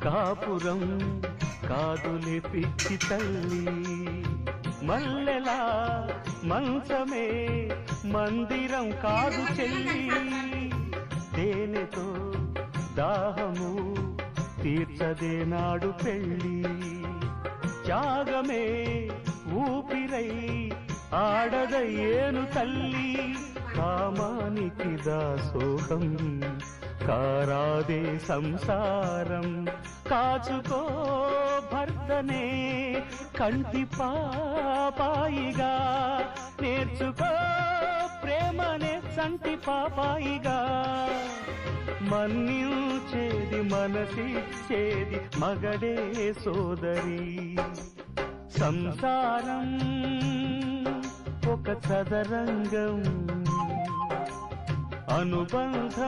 కాపురం కాదులే పిచ్చి తల్లి మల్లెలా మంచమే మందిరం కాదు చెల్లి తేనెతో దాహము తీర్చదే నాడు పెళ్ళి త్యాగమే ఊపిరై ఆడదయ్యేను తల్లి కామానికి దాసోహం కారాదే సంసారం కాచుకో భర్తనే కంటి పాపాయిగా నేర్చుకో ప్రేమనే సంటి పాపాయిగా మన్నించేది మనసిచ్చేది మగడే సోదరి సంసారం ఒక చదరంగం అనుబంధం